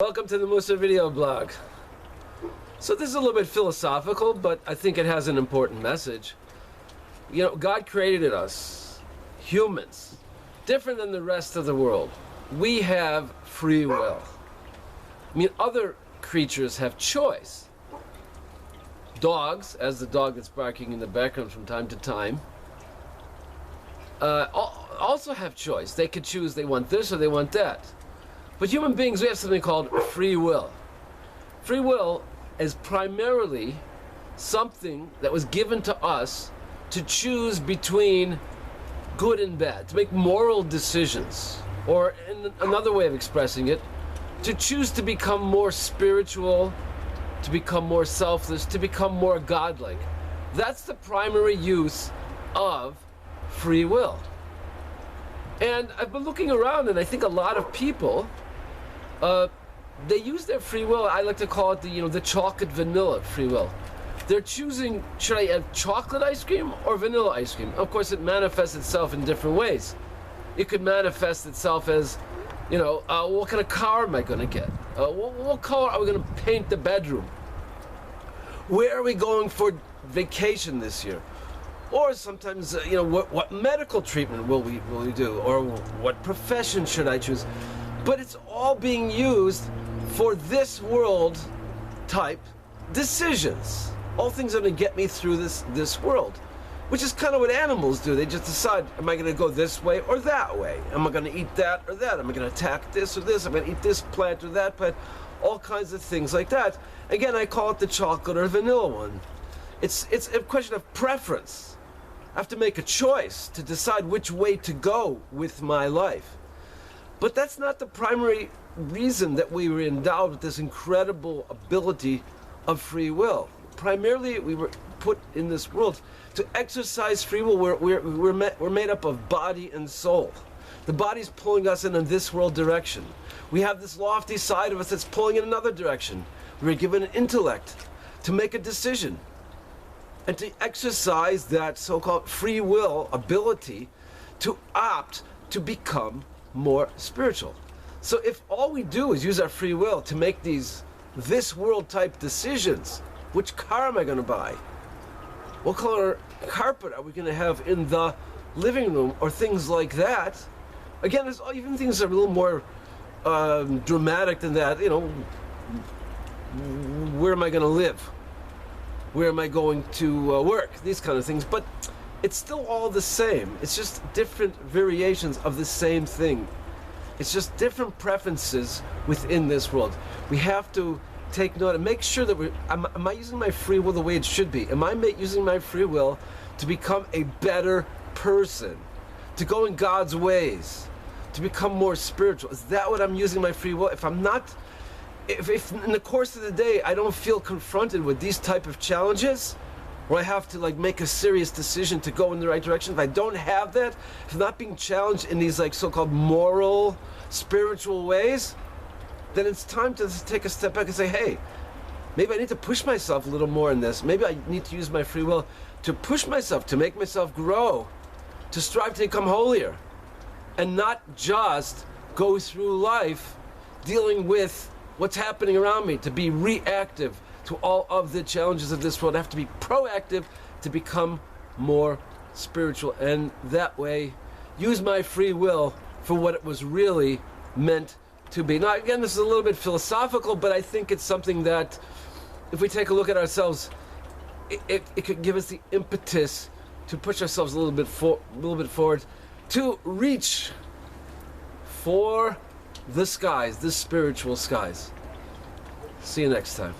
Welcome to the Musa video blog. So this is a little bit philosophical, but I think it has an important message. You know, God created us, humans, different than the rest of the world. We have free will. I mean, other creatures have choice. Dogs, as the dog that's barking in the background from time to time, also have choice. They could choose they want this or they want that. But human beings, we have something called free will. Free will is primarily something that was given to us to choose between good and bad, to make moral decisions. Or in another way of expressing it, to choose to become more spiritual, to become more selfless, to become more godlike. That's the primary use of free will. And I've been looking around, and I think a lot of people, they use their free will. I like to call it the chocolate vanilla free will. They're choosing, should I have chocolate ice cream or vanilla ice cream? Of course, it manifests itself in different ways. It could manifest itself as, what kind of car am I going to get? What color are we going to paint the bedroom? Where are we going for vacation this year? Or sometimes, what medical treatment will we do? Or what profession should I choose? But it's all being used for this world type decisions. All things are going to get me through this world, which is kind of what animals do. They just decide, am I going to go this way or that way? Am I going to eat that or that? Am I going to attack this or this? Am I going to eat this plant or that plant? All kinds of things like that. Again, I call it the chocolate or vanilla one. It's a question of preference. I have to make a choice to decide which way to go with my life. But that's not the primary reason that we were endowed with this incredible ability of free will. Primarily, we were put in this world to exercise free will. We're made up of body and soul. The body's pulling us in this world direction. We have this lofty side of us that's pulling in another direction. We were given an intellect to make a decision and to exercise that so-called free will ability to opt to become more spiritual. So if all we do is use our free will to make this world type decisions, which car am I going to buy? What color carpet are we going to have in the living room, or things like that? Again, there's even things that are a little more dramatic than that. Where am I going to live? Where am I going to work? These kind of things. But it's still all the same. It's just different variations of the same thing. It's just different preferences within this world. We have to take note and make sure that am I using my free will the way it should be? Am I using my free will to become a better person? To go in God's ways? To become more spiritual? Is that what I'm using my free will? If I'm not, if in the course of the day I don't feel confronted with these type of challenges, where I have to make a serious decision to go in the right direction, if I don't have that, if I'm not being challenged in these so-called moral, spiritual ways, then it's time to take a step back and say, hey, maybe I need to push myself a little more in this. Maybe I need to use my free will to push myself, to make myself grow, to strive to become holier, and not just go through life dealing with what's happening around me, to be reactive to all of the challenges of this world. I have to be proactive to become more spiritual, and that way use my free will for what it was really meant to be. Now, again, this is a little bit philosophical, but I think it's something that, if we take a look at ourselves, it could give us the impetus to push ourselves a little bit forward, to reach for the skies, the spiritual skies. See you next time.